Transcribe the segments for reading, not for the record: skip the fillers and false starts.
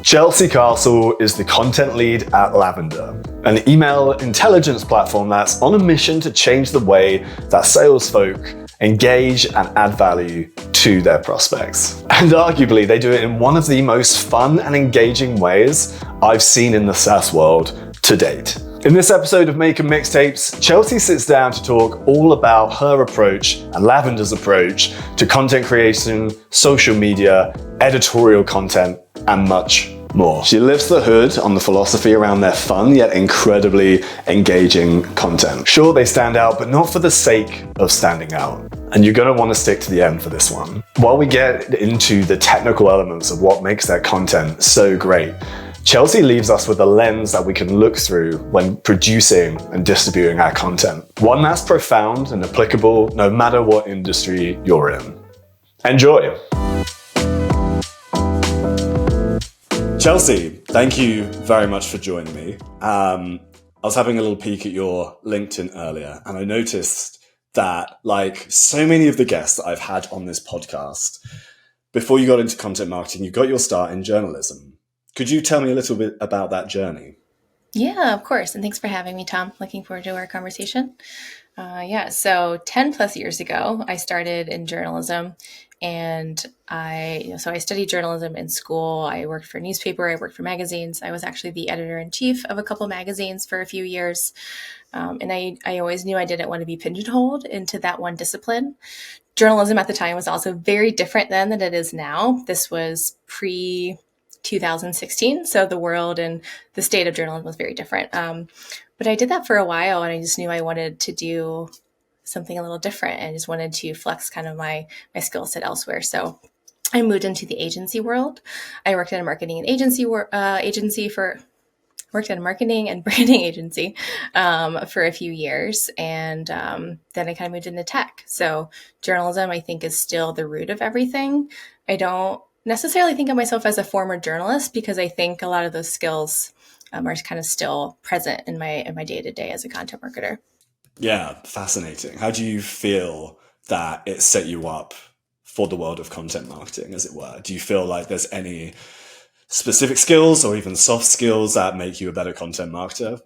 Chelsea Castle is the content lead at Lavender, an email intelligence platform that's on a mission to change the way that sales folk engage and add value to their prospects. And arguably, they do it in one of the most fun and engaging ways I've seen in the SaaS world to date. In this episode of Making Mixtapes, Chelsea sits down to talk all about her approach and Lavender's approach to content creation, social media, editorial content, and much more. She lifts the hood on the philosophy around their fun yet incredibly engaging content. Sure, they stand out, but not for the sake of standing out. And you're gonna wanna stick to the end for this one. While we get into the technical elements of what makes their content so great, Chelsea leaves us with a lens that we can look through when producing and distributing our content. One that's profound and applicable no matter what industry you're in. Enjoy. Chelsea, thank you very much for joining me. I was having a little peek at your LinkedIn earlier, and I noticed that, like so many of the guests that I've had on this podcast, before you got into content marketing, you got your start in journalism. Could you tell me a little bit about that journey? Yeah, of course. And thanks for having me, Tom. Looking forward to our conversation. So 10 plus years ago, I started in journalism, and I studied journalism in school. I worked for a newspaper. I worked for magazines. I was actually the editor-in-chief of a couple magazines for a few years. And I always knew I didn't want to be pigeonholed into that one discipline. Journalism at the time was also very different then than it is now. This was pre-2016. So the world and the state of journalism was very different. But I did that for a while, and I just knew I wanted to do something a little different and just wanted to flex kind of my skill set elsewhere. So I moved into the agency world. I worked at a marketing and marketing and branding agency for a few years. And then I kind of moved into tech. So journalism, I think, is still the root of everything. I don't necessarily think of myself as a former journalist because I think a lot of those skills are kind of still present in my day-to-day as a content marketer. Yeah, fascinating. How do you feel that it set you up for the world of content marketing, as it were? Do you feel like there's any specific skills or even soft skills that make you a better content marketer?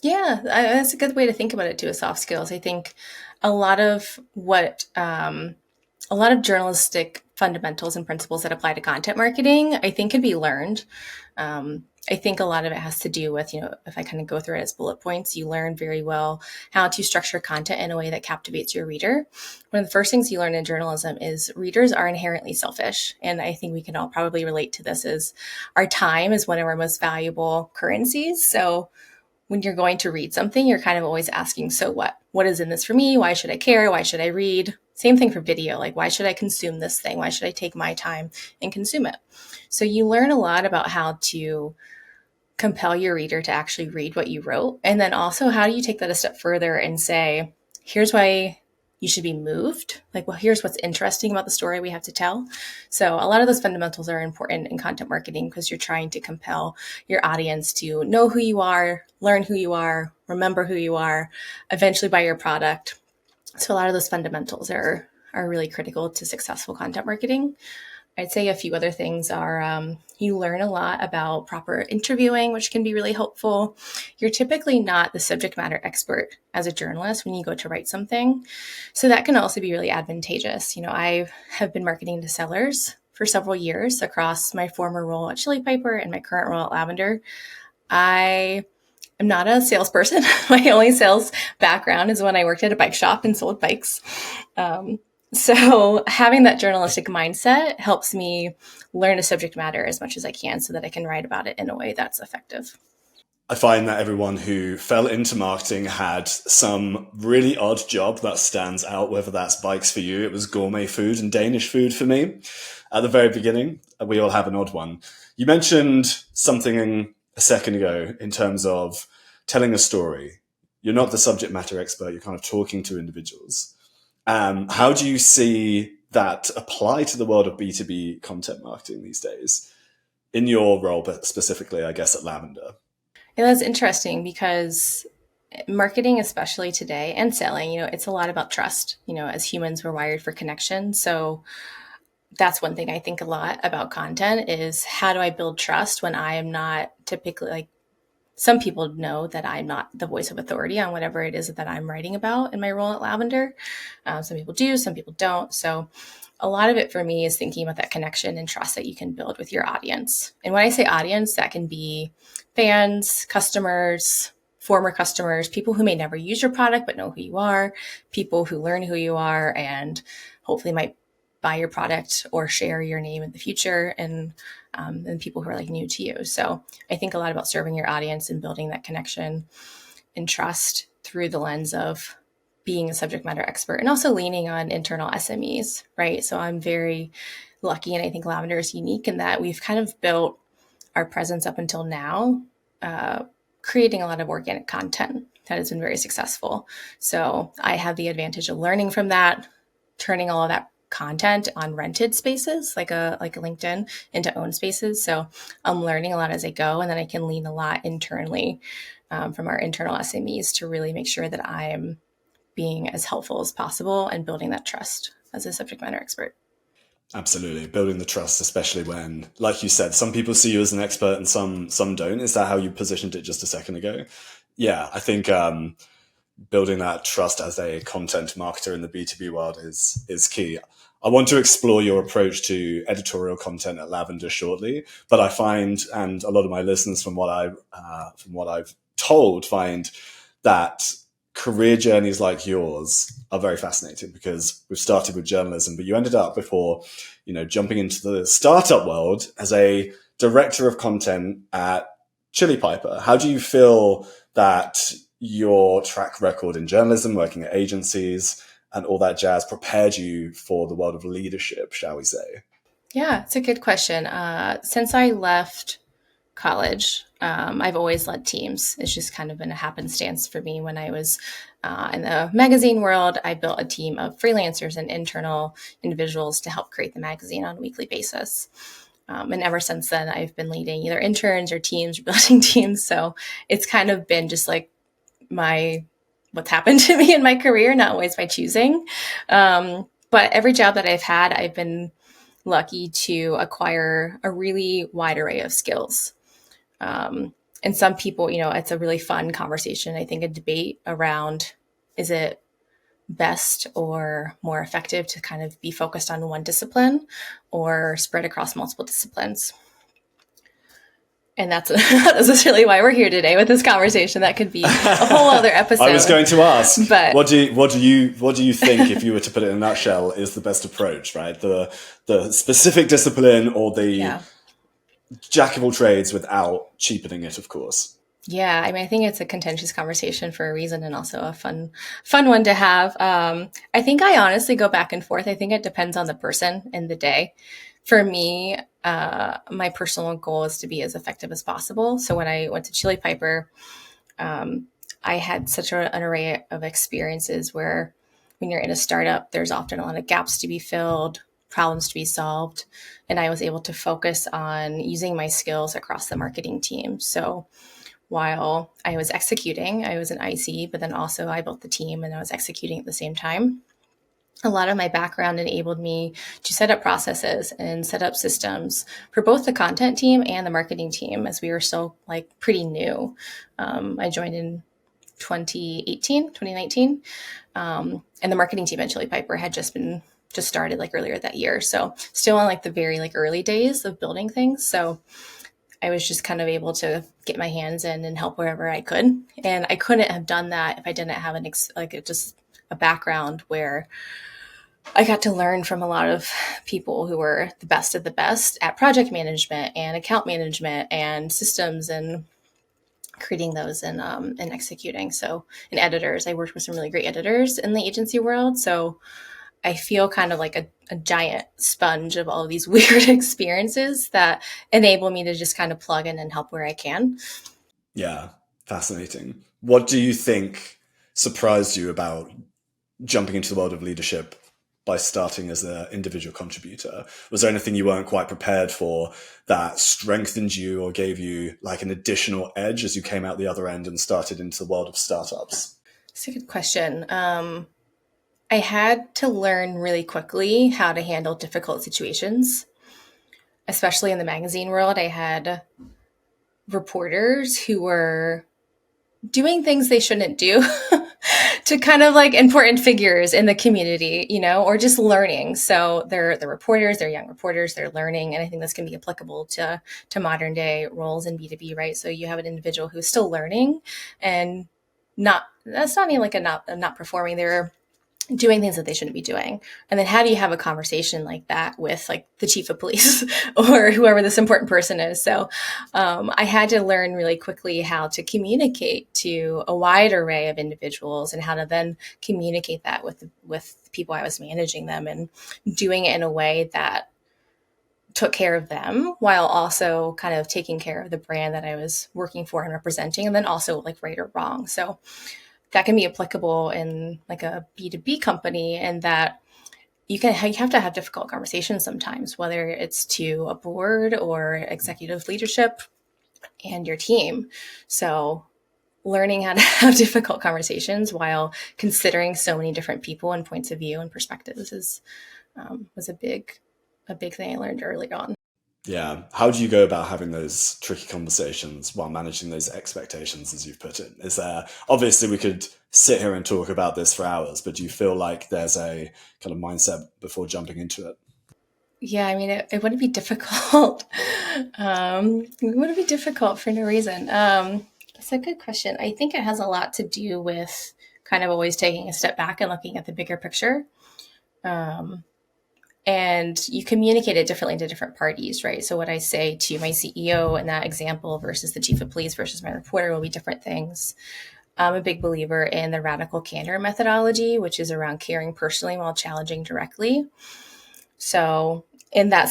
Yeah, that's a good way to think about it too, as soft skills. I think a lot of journalistic fundamentals and principles that apply to content marketing, I think, can be learned. I think a lot of it has to do with, if I kind of go through it as bullet points, you learn very well how to structure content in a way that captivates your reader. One of the first things you learn in journalism is readers are inherently selfish. And I think we can all probably relate to this, is our time is one of our most valuable currencies. So when you're going to read something, you're kind of always asking, so what? What is in this for me? Why should I care? Why should I read? Same thing for video. Like, why should I consume this thing? Why should I take my time and consume it? So you learn a lot about how to compel your reader to actually read what you wrote. And then also, how do you take that a step further and say, here's why you should be moved. Like, well, here's what's interesting about the story we have to tell. So a lot of those fundamentals are important in content marketing because you're trying to compel your audience to know who you are, learn who you are, remember who you are, eventually buy your product. So a lot of those fundamentals are really critical to successful content marketing. I'd say a few other things are you learn a lot about proper interviewing, which can be really helpful. You're typically not the subject matter expert as a journalist when you go to write something. So that can also be really advantageous. I have been marketing to sellers for several years across my former role at Chili Piper and my current role at Lavender. I am not a salesperson. My only sales background is when I worked at a bike shop and sold bikes. So having that journalistic mindset helps me learn a subject matter as much as I can so that I can write about it in a way that's effective. I find that everyone who fell into marketing had some really odd job that stands out, whether that's bikes for you. It was gourmet food and Danish food for me at the very beginning. We all have an odd one. You mentioned something a second ago in terms of telling a story. You're not the subject matter expert. You're kind of talking to individuals. How do you see that apply to the world of B2B content marketing these days in your role, but specifically, I guess, at Lavender? Yeah, that's interesting because marketing, especially today, and selling, it's a lot about trust. As humans, we're wired for connection. So that's one thing I think a lot about content is how do I build trust when I am not typically like, some people know that I'm not the voice of authority on whatever it is that I'm writing about in my role at Lavender. Some people do, some people don't. So a lot of it for me is thinking about that connection and trust that you can build with your audience. And when I say audience, that can be fans, customers, former customers, people who may never use your product but know who you are, people who learn who you are and hopefully might buy your product or share your name in the future, and people who are like new to you. So I think a lot about serving your audience and building that connection and trust through the lens of being a subject matter expert and also leaning on internal SMEs, right? So I'm very lucky, and I think Lavender is unique in that we've kind of built our presence up until now, creating a lot of organic content that has been very successful. So I have the advantage of learning from that, turning all of that content on rented spaces like a LinkedIn into owned spaces. So I'm learning a lot as I go, and then I can lean a lot internally from our internal SMEs to really make sure that I'm being as helpful as possible and building that trust as a subject matter expert. Absolutely. Building the trust, especially when, like you said, some people see you as an expert and some don't. Is that how you positioned it just a second ago? Yeah, I think building that trust as a content marketer in the B2B world is key. I want to explore your approach to editorial content at Lavender shortly, but I find, and a lot of my listeners from what I've told, find that career journeys like yours are very fascinating because we've started with journalism, but you ended up before, jumping into the startup world as a director of content at Chili Piper. How do you feel that your track record in journalism, working at agencies, and all that jazz prepared you for the world of leadership, shall we say? Yeah, it's a good question. Since I left college, I've always led teams. It's just kind of been a happenstance for me. When I was in the magazine world, I built a team of freelancers and internal individuals to help create the magazine on a weekly basis. And ever since then, I've been leading either interns or teams or building teams. So it's kind of been just like what's happened to me in my career, not always by choosing. But every job that I've had, I've been lucky to acquire a really wide array of skills. And some people, it's a really fun conversation. I think a debate around, is it best or more effective to kind of be focused on one discipline or spread across multiple disciplines? And that's really why we're here today with this conversation. That could be a whole other episode. I was going to ask, but what do you think, if you were to put it in a nutshell, is the best approach, right? The specific discipline or the jack of all trades without cheapening it, of course. Yeah, I mean, I think it's a contentious conversation for a reason, and also a fun one to have. I think I honestly go back and forth. I think it depends on the person and the day. For me, my personal goal is to be as effective as possible. So when I went to Chili Piper, I had such an array of experiences where when you're in a startup, there's often a lot of gaps to be filled, problems to be solved. And I was able to focus on using my skills across the marketing team. So while I was executing, I was an IC, but then also I built the team and I was executing at the same time. A lot of my background enabled me to set up processes and set up systems for both the content team and the marketing team, as we were still pretty new. I joined in 2019. And the marketing team at Chili Piper had just started earlier that year. So still in the very early days of building things. So I was just kind of able to get my hands in and help wherever I could. And I couldn't have done that if I didn't have just a background where I got to learn from a lot of people who were the best of the best at project management and account management and systems and creating those and executing. So, and editors, I worked with some really great editors in the agency world. So I feel kind of like a giant sponge of all of these weird experiences that enable me to just kind of plug in and help where I can. Yeah, fascinating. What do you think surprised you about jumping into the world of leadership by starting as an individual contributor? Was there anything you weren't quite prepared for that strengthened you or gave you an additional edge as you came out the other end and started into the world of startups? It's a good question. I had to learn really quickly how to handle difficult situations, especially in the magazine world. I had reporters who were doing things they shouldn't do to kind of like important figures in the community, or just learning. So they're reporters, they're young reporters, they're learning. And I think this can be applicable to modern day roles in B2B, right? So you have an individual who's still learning and that's not even like not performing. They're doing things that they shouldn't be doing. And then how do you have a conversation like that with like the chief of police or whoever this important person is? So I had to learn really quickly how to communicate to a wide array of individuals and how to then communicate that with the people I was managing them, and doing it in a way that took care of them while also kind of taking care of the brand that I was working for and representing, and then also like right or wrong. So that can be applicable in like a B2B company, and that you have to have difficult conversations sometimes, whether it's to a board or executive leadership and your team. So learning how to have difficult conversations while considering so many different people and points of view and perspectives was a big thing I learned early on. Yeah. How do you go about having those tricky conversations while managing those expectations, as you've put it? Is there, obviously, we could sit here and talk about this for hours, but do you feel like there's a kind of mindset before jumping into it? Yeah, I mean, it wouldn't be difficult. It wouldn't be difficult for no reason. It's a good question. I think it has a lot to do with kind of always taking a step back and looking at the bigger picture. And you communicate it differently to different parties, right? So what I say to my CEO in that example versus the chief of police versus my reporter will be different things. I'm a big believer in the radical candor methodology, which is around caring personally while challenging directly. So in that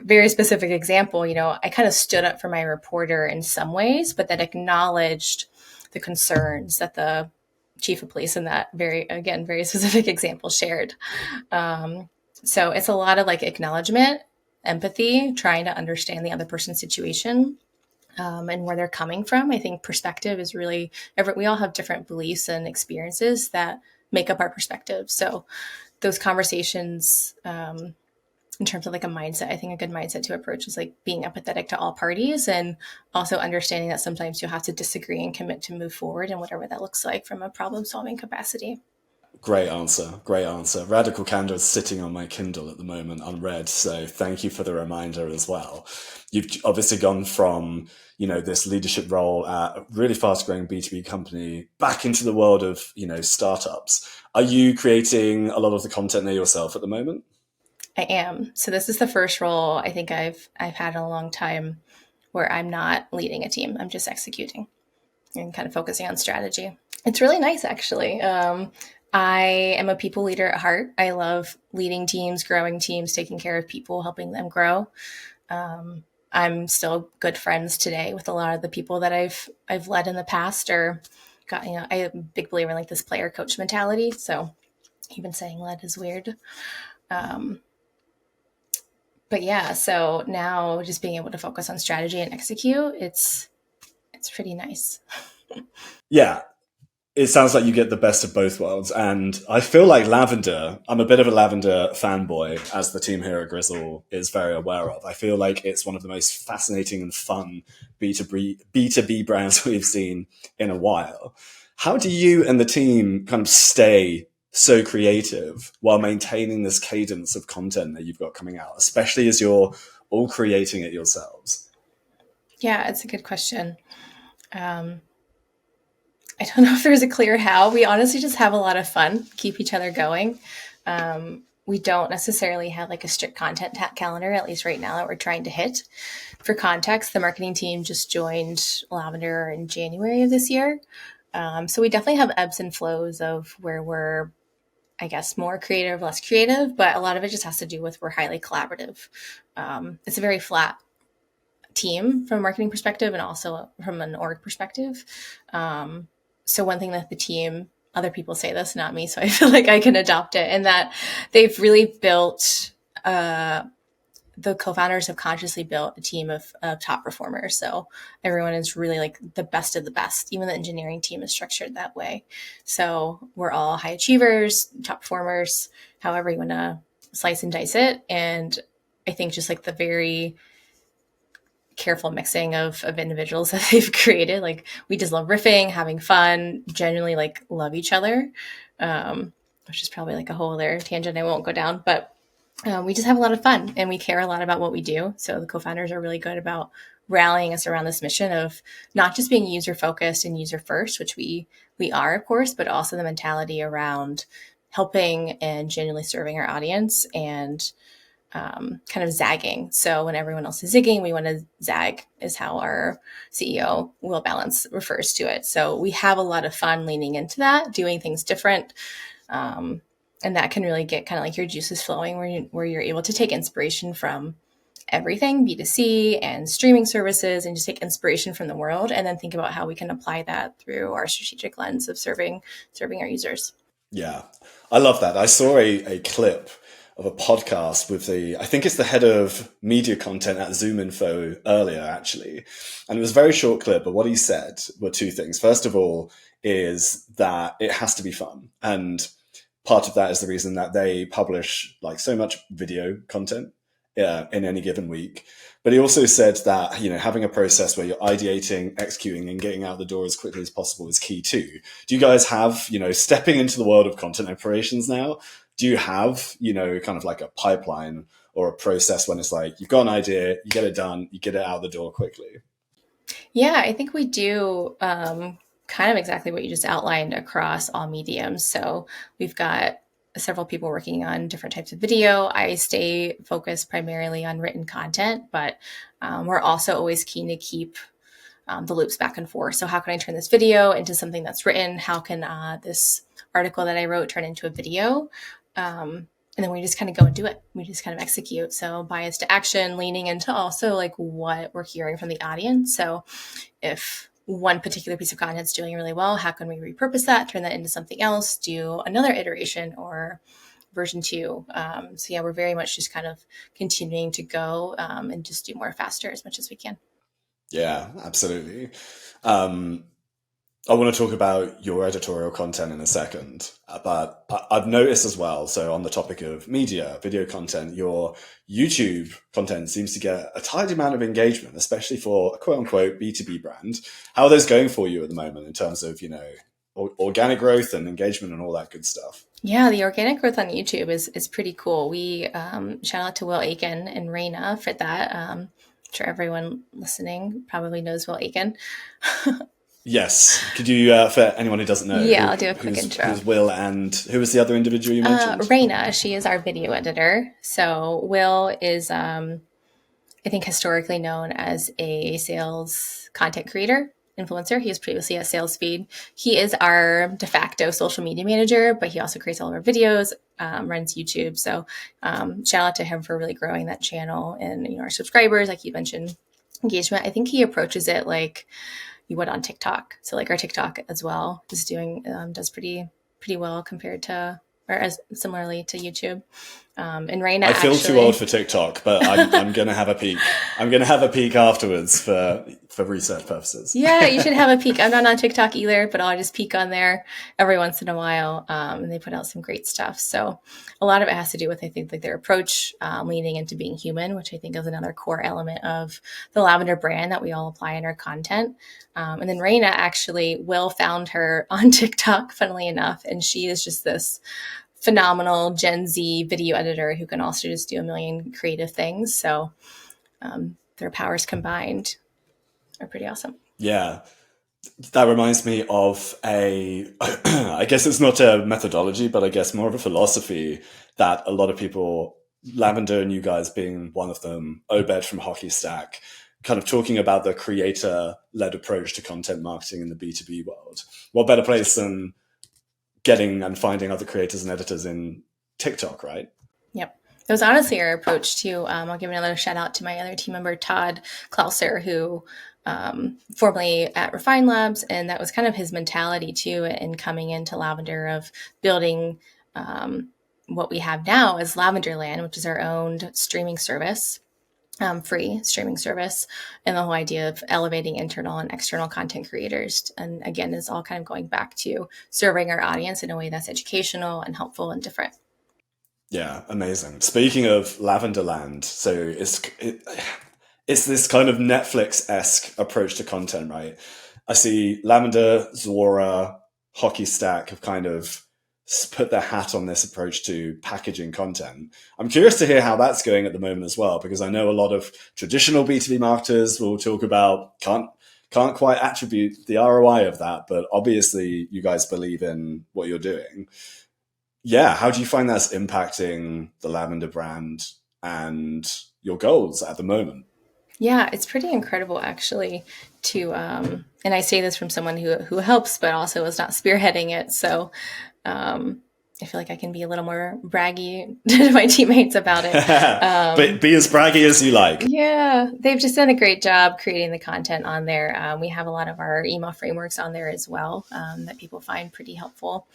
very specific example, I kind of stood up for my reporter in some ways, but then acknowledged the concerns that the chief of police in that very specific example shared. So it's a lot of like acknowledgement, empathy, trying to understand the other person's situation, and where they're coming from. I think perspective is really, we all have different beliefs and experiences that make up our perspective. So those conversations, in terms of like a mindset, I think a good mindset to approach is like being empathetic to all parties, and also understanding that sometimes you'll have to disagree and commit to move forward in whatever that looks like from a problem solving capacity. Great answer. Great answer. Radical Candor is sitting on my Kindle at the moment unread. So thank you for the reminder as well. You've obviously gone from, this leadership role at a really fast growing B2B company back into the world of, startups. Are you creating a lot of the content there yourself at the moment? I am. So this is the first role I think I've had in a long time where I'm not leading a team. I'm just executing and kind of focusing on strategy. It's really nice, actually. I am a people leader at heart. I love leading teams, growing teams, taking care of people, helping them grow. I'm still good friends today with a lot of the people that I've led in the past, or got, I'm a big believer in like this player coach mentality. So even saying led is weird. But yeah, so now just being able to focus on strategy and execute, it's pretty nice. Yeah. It sounds like you get the best of both worlds. And I feel like Lavender, I'm a bit of a Lavender fanboy, as the team here at Grizzle is very aware of. I feel like it's one of the most fascinating and fun B2B brands we've seen in a while. How do you and the team kind of stay so creative while maintaining this cadence of content that you've got coming out, especially as you're all creating it yourselves? Yeah, it's a good question. I don't know if there's a clear how. We honestly just have a lot of fun, keep each other going. We don't necessarily have like a strict content calendar, at least right now, that we're trying to hit. For context, the marketing team just joined Lavender in January of this year. So we definitely have ebbs and flows of where we're, I guess, more creative, less creative, but a lot of it just has to do with we're highly collaborative. It's a very flat team from a marketing perspective and also from an org perspective. So one thing that the team, other people say this, not me, so I feel like I can adopt it, and that they've really built the co-founders have consciously built a team of top performers. So everyone is really like the best of the best. Even the engineering team is structured that way. So we're all high achievers, top performers, however you want to slice and dice it. And I think just like the very careful mixing of individuals that they've created. Like we just love riffing, having fun, genuinely like love each other, which is probably like a whole other tangent I won't go down, but we just have a lot of fun and we care a lot about what we do. So the co-founders are really good about rallying us around this mission of not just being user focused and user first, which we are, of course, but also the mentality around helping and genuinely serving our audience and kind of zagging. So when everyone else is zigging, we want to zag is how our CEO, Will Balance, refers to it. So we have a lot of fun leaning into that, doing things different. And that can really get kind of like your juices flowing where you're able to take inspiration from everything, B2C and streaming services, and just take inspiration from the world and then think about how we can apply that through our strategic lens of serving our users. Yeah, I love that. I saw a clip of a podcast with I think it's the head of media content at Zoom Info earlier, actually. And it was a very short clip, but what he said were two things. First of all, is that it has to be fun. And part of that is the reason that they publish like so much video content in any given week. But he also said that, having a process where you're ideating, executing, and getting out the door as quickly as possible is key too. Do you guys have, stepping into the world of content operations now, do you have, kind of like a pipeline or a process when it's like, you've got an idea, you get it done, you get it out the door quickly? Yeah, I think we do kind of exactly what you just outlined across all mediums. So we've got several people working on different types of video. I stay focused primarily on written content, but we're also always keen to keep the loops back and forth. So how can I turn this video into something that's written? How can this article that I wrote turn into a video? And then we just kind of go and do it. We just kind of execute. So bias to action, leaning into also like what we're hearing from the audience. So if one particular piece of content is doing really well, how can we repurpose that, turn that into something else, do another iteration or version 2. So yeah, we're very much just kind of continuing to go and just do more faster as much as we can. Yeah, absolutely. I want to talk about your editorial content in a second, but I've noticed as well, so on the topic of media, video content, your YouTube content seems to get a tidy amount of engagement, especially for a quote-unquote B2B brand. How are those going for you at the moment in terms of, organic growth and engagement and all that good stuff? Yeah, the organic growth on YouTube is pretty cool. We shout out to Will Aiken and Raina for that. I'm sure everyone listening probably knows Will Aiken. Yes. Could you, for anyone who doesn't know, I'll do a quick intro. Who's Will and who was the other individual you mentioned? Raina, she is our video editor. So Will is, I think, historically known as a sales content creator, influencer. He was previously at SalesFeed. He is our de facto social media manager, but he also creates all of our videos, runs YouTube. So shout out to him for really growing that channel and our subscribers, like you mentioned, engagement. I think he approaches it like you would on TikTok. So like our TikTok as well is does pretty well compared to, or as similarly to YouTube. And Raina, I feel too old for TikTok, but I'm going to have a peek. I'm going to have a peek afterwards for research purposes. Yeah, you should have a peek. I'm not on TikTok either, but I'll just peek on there every once in a while. And they put out some great stuff. So a lot of it has to do with, I think, like their approach, leaning into being human, which I think is another core element of the Lavender brand that we all apply in our content. And then Raina, actually, Will found her on TikTok, funnily enough, and she is just this phenomenal Gen Z video editor who can also just do a million creative things. So their powers combined are pretty awesome. Yeah. That reminds me of I guess it's not a methodology, but I guess more of a philosophy that a lot of people, Lavender and you guys being one of them, Obed from Hockey Stack, kind of talking about the creator-led approach to content marketing in the B2B world. What better place than getting and finding other creators and editors in TikTok, right? Yep. It was honestly our approach too. I'll give another shout out to my other team member, Todd Klauser, who formerly at Refine Labs. And that was kind of his mentality too, in coming into Lavender, of building what we have now as Lavender Land, which is our own streaming service. free streaming service, and the whole idea of elevating internal and external content creators. And again, is all kind of going back to serving our audience in a way that's educational and helpful and different. Yeah, amazing. Speaking of Lavender Land, so it's this kind of Netflix-esque approach to content, right? I see Lavender, Zora, Hockey Stack have kind of put their hat on this approach to packaging content. I'm curious to hear how that's going at the moment as well, because I know a lot of traditional B2B marketers will talk about can't quite attribute the ROI of that, but obviously you guys believe in what you're doing. Yeah, how do you find that's impacting the Lavender brand and your goals at the moment? Yeah, it's pretty incredible actually to and I say this from someone who helps but also is not spearheading it. So I feel like I can be a little more braggy to my teammates about it. But be as braggy as you like. Yeah, they've just done a great job creating the content on there. We have a lot of our email frameworks on there as well that people find pretty helpful.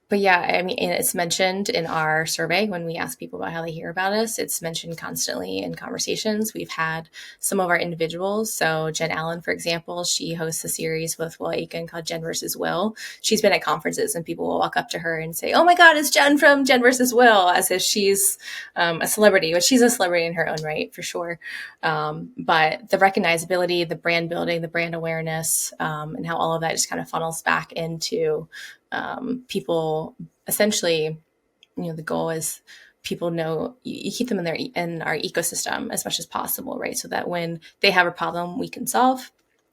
But yeah, I mean, it's mentioned in our survey when we ask people about how they hear about us. It's mentioned constantly in conversations. We've had some of our individuals. So Jen Allen, for example, she hosts a series with Will Aiken called Jen versus Will. She's been at conferences and people will walk up to her and say, "Oh my God, it's Jen from Jen versus Will," as if she's a celebrity, which she's a celebrity in her own right, for sure. But the recognizability, the brand building, the brand awareness, and how all of that just kind of funnels back into people. Essentially, the goal is people know you keep them in our ecosystem as much as possible, right? So that when they have a problem we can solve,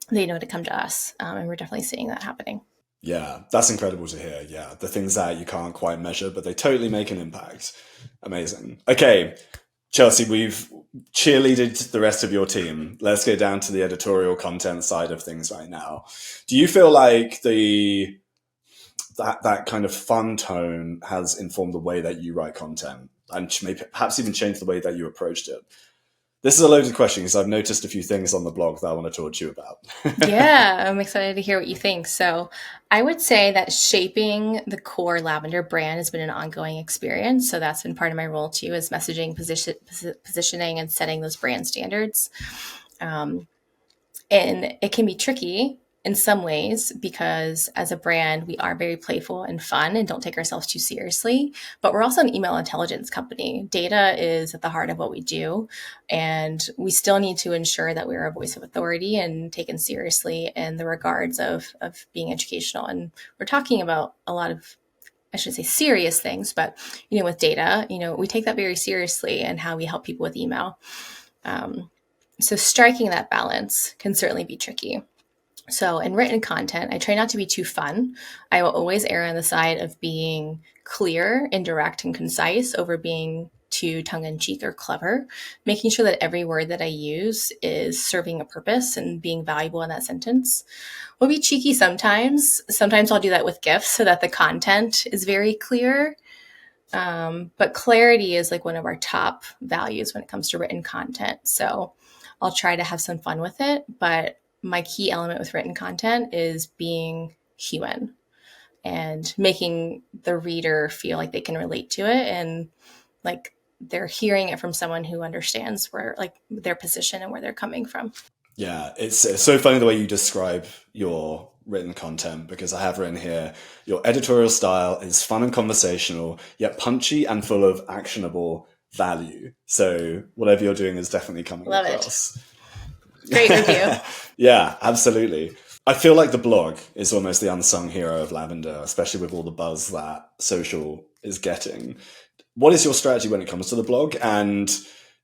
they know to come to us. And we're definitely seeing that happening. Yeah, that's incredible to hear. Yeah, the things that you can't quite measure, but they totally make an impact. Amazing. Okay, Chelsea, we've cheerleaded the rest of your team. Let's go down to the editorial content side of things right now. Do you feel like that kind of fun tone has informed the way that you write content and maybe perhaps even changed the way that you approached it? This is a loaded question because I've noticed a few things on the blog that I want to talk to you about. Yeah, I'm excited to hear what you think. So, I would say that shaping the core Lavender brand has been an ongoing experience. So, that's been part of my role too, is messaging, positioning, and setting those brand standards. Um, and it can be tricky in some ways because as a brand, we are very playful and fun and don't take ourselves too seriously. But we're also an email intelligence company. Data is at the heart of what we do. And we still need to ensure that we're a voice of authority and taken seriously in the regards of being educational. And we're talking about a lot of, I should say, serious things, but with data, we take that very seriously and how we help people with email. So striking that balance can certainly be tricky. So in written content, I try not to be too fun. I will always err on the side of being clear and direct and concise over being too tongue-in-cheek or clever, making sure that every word that I use is serving a purpose and being valuable in that sentence. We'll be cheeky sometimes. Sometimes I'll do that with GIFs so that the content is very clear. But clarity is like one of our top values when it comes to written content. So I'll try to have some fun with it, but my key element with written content is being human and making the reader feel like they can relate to it and like they're hearing it from someone who understands where like their position and where they're coming from. Yeah, it's so funny the way you describe your written content because I have written here, your editorial style is fun and conversational, yet punchy and full of actionable value. So whatever you're doing is definitely coming Love across. Great review. Yeah, absolutely. I feel like the blog is almost the unsung hero of Lavender, especially with all the buzz that social is getting. What is your strategy when it comes to the blog? And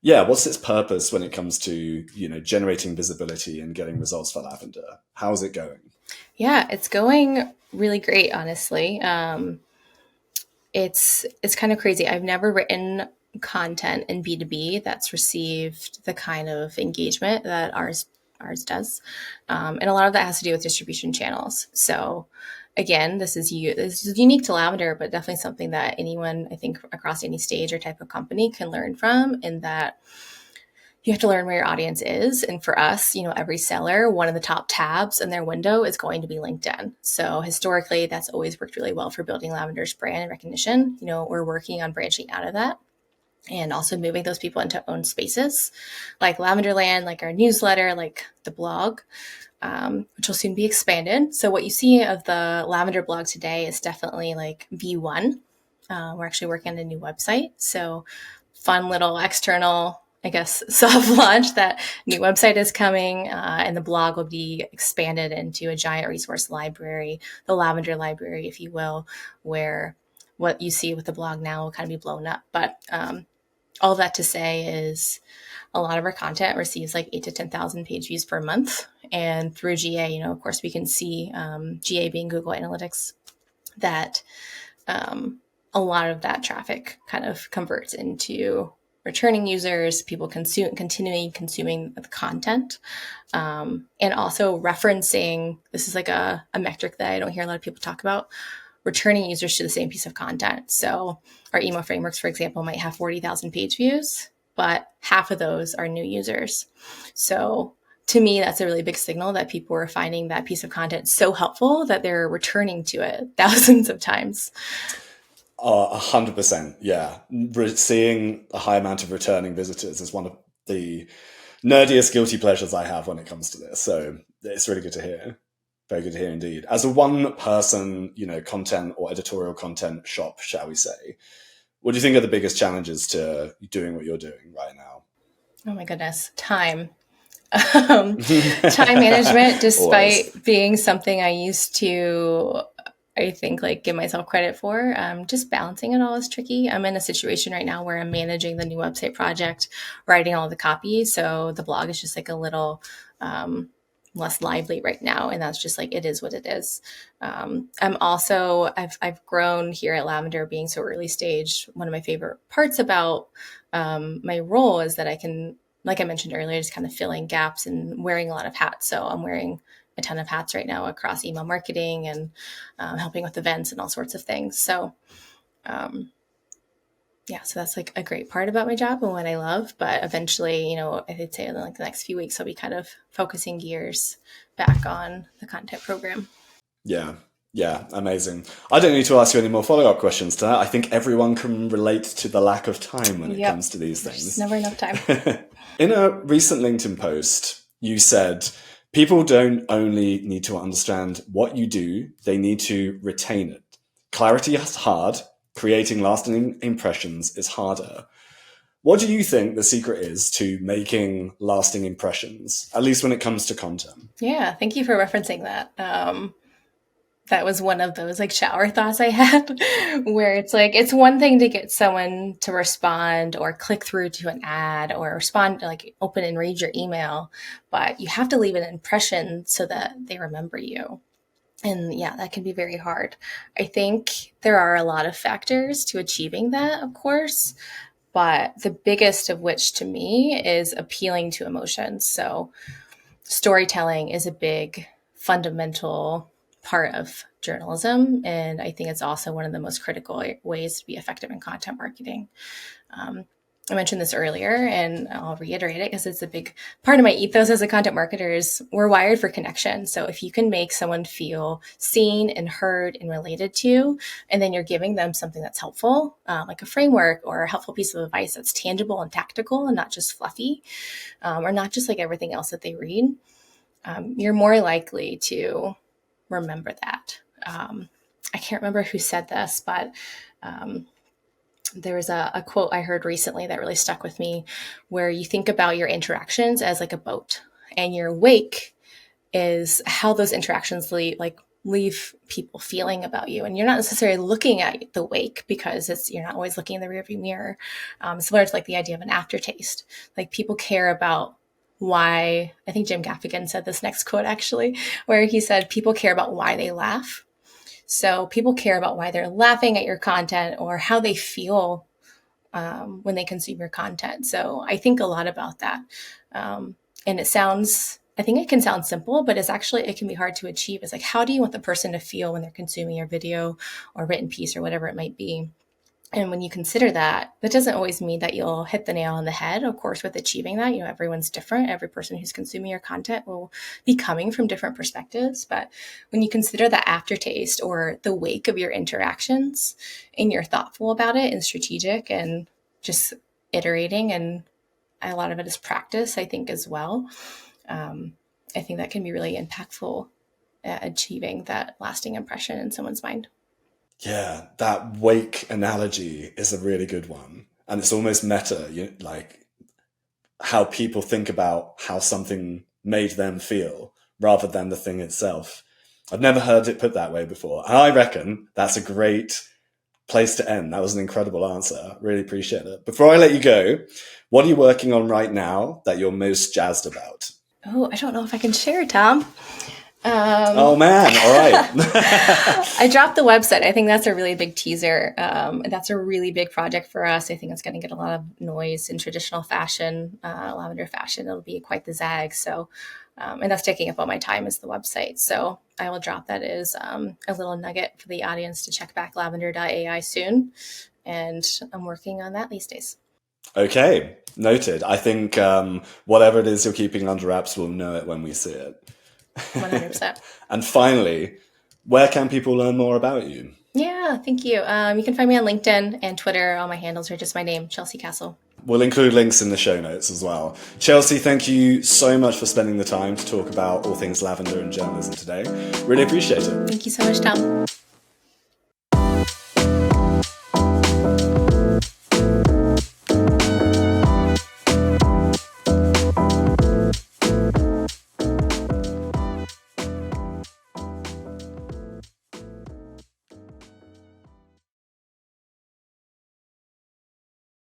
yeah, what's its purpose when it comes to, generating visibility and getting results for Lavender? How's it going? Yeah, it's going really great, honestly. It's kind of crazy. I've never written content in B2B that's received the kind of engagement that ours does. And a lot of that has to do with distribution channels. So again, this is unique to Lavender, but definitely something that anyone, I think, across any stage or type of company can learn from, in that you have to learn where your audience is. And for us, every seller, one of the top tabs in their window is going to be LinkedIn. So historically, that's always worked really well for building Lavender's brand and recognition. We're working on branching out of that. and also moving those people into own spaces like Lavenderland, like our newsletter, like the blog, which will soon be expanded. So what you see of the Lavender blog today is definitely like V1. We're actually working on a new website. So fun little external, I guess, soft launch. That new website is coming, and the blog will be expanded into a giant resource library, the Lavender library, if you will, where what you see with the blog now will kind of be blown up. But all that to say is a lot of our content receives like 8 to 10,000 page views per month. And through GA, of course, we can see GA being Google Analytics, that a lot of that traffic kind of converts into returning users, people continuing consuming the content, and also referencing. This is like a metric that I don't hear a lot of people talk about, returning users to the same piece of content. So our email frameworks, for example, might have 40,000 page views, but half of those are new users. So to me, that's a really big signal that people are finding that piece of content so helpful that they're returning to it thousands of times. 100%. Yeah. Seeing a high amount of returning visitors is one of the nerdiest guilty pleasures I have when it comes to this. So it's really good to hear. Very good to hear indeed. As a one person, content or editorial content shop, shall we say, what do you think are the biggest challenges to doing what you're doing right now? Oh my goodness. Time management, despite being something I used to, I think, like give myself credit for, just balancing it all is tricky. I'm in a situation right now where I'm managing the new website project, writing all the copy. So the blog is just like a little less lively right now. And that's just like, it is what it is. I've grown here at Lavender being so early stage. One of my favorite parts about my role is that I can, like I mentioned earlier, just kind of filling gaps and wearing a lot of hats. So I'm wearing a ton of hats right now across email marketing and helping with events and all sorts of things. So, so that's like a great part about my job and what I love. But eventually, I'd say in like the next few weeks, I'll be kind of focusing gears back on the content program. Yeah, amazing. I don't need to ask you any more follow-up questions to that. I think everyone can relate to the lack of time when it comes to these things. There's never enough time. In a recent LinkedIn post, you said, people don't only need to understand what you do, they need to retain it. Clarity is hard. Creating lasting impressions is harder. What do you think the secret is to making lasting impressions, at least when it comes to content? Yeah, thank you for referencing that. That was one of those like shower thoughts I had where it's like, it's one thing to get someone to respond or click through to an ad or respond, like open and read your email, but you have to leave an impression so that they remember you. And yeah, that can be very hard. I think there are a lot of factors to achieving that, of course, but the biggest of which to me is appealing to emotions. So storytelling is a big fundamental part of journalism. And I think it's also one of the most critical ways to be effective in content marketing. I mentioned this earlier and I'll reiterate it because it's a big part of my ethos as a content marketer is we're wired for connection. So if you can make someone feel seen and heard and related to, and then you're giving them something that's helpful, like a framework or a helpful piece of advice that's tangible and tactical and not just fluffy, or not just like everything else that they read, you're more likely to remember that. I can't remember who said this, but there was a quote I heard recently that really stuck with me where you think about your interactions as like a boat and your wake is how those interactions leave people feeling about you. And you're not necessarily looking at the wake because you're not always looking in the rearview mirror. Similar to like the idea of an aftertaste, like people care about why. I think Jim Gaffigan said this next quote actually, where he said, people care about why they laugh. So people care about why they're laughing at your content or how they feel when they consume your content. So I think a lot about that. And I think it can sound simple, but it can be hard to achieve. It's like, how do you want the person to feel when they're consuming your video or written piece or whatever it might be? And when you consider that, that doesn't always mean that you'll hit the nail on the head. Of course, with achieving that, everyone's different. Every person who's consuming your content will be coming from different perspectives. But when you consider the aftertaste or the wake of your interactions and you're thoughtful about it and strategic and just iterating, and a lot of it is practice, I think, as well. I think that can be really impactful at achieving that lasting impression in someone's mind. Yeah, that wake analogy is a really good one. And it's almost meta, like how people think about how something made them feel rather than the thing itself. I've never heard it put that way before. And I reckon that's a great place to end. That was an incredible answer. Really appreciate it. Before I let you go, what are you working on right now that you're most jazzed about? Oh, I don't know if I can share, Tom. Oh man, all right. I dropped the website. I think that's a really big teaser. That's a really big project for us. I think it's going to get a lot of noise in traditional fashion, lavender fashion. It'll be quite the zag. So, and that's taking up all my time is the website. So I will drop that as a little nugget for the audience to check back lavender.ai soon. And I'm working on that these days. Okay, noted. I think whatever it is you're keeping under wraps, we'll know it when we see it. 100%. And finally, where can people learn more about you? Yeah, thank you. You can find me on LinkedIn and Twitter. All my handles are just my name, Chelsea Castle. We'll include links in the show notes as well. Chelsea, thank you so much for spending the time to talk about all things lavender and journalism today. Really appreciate it. Thank you so much, Tom.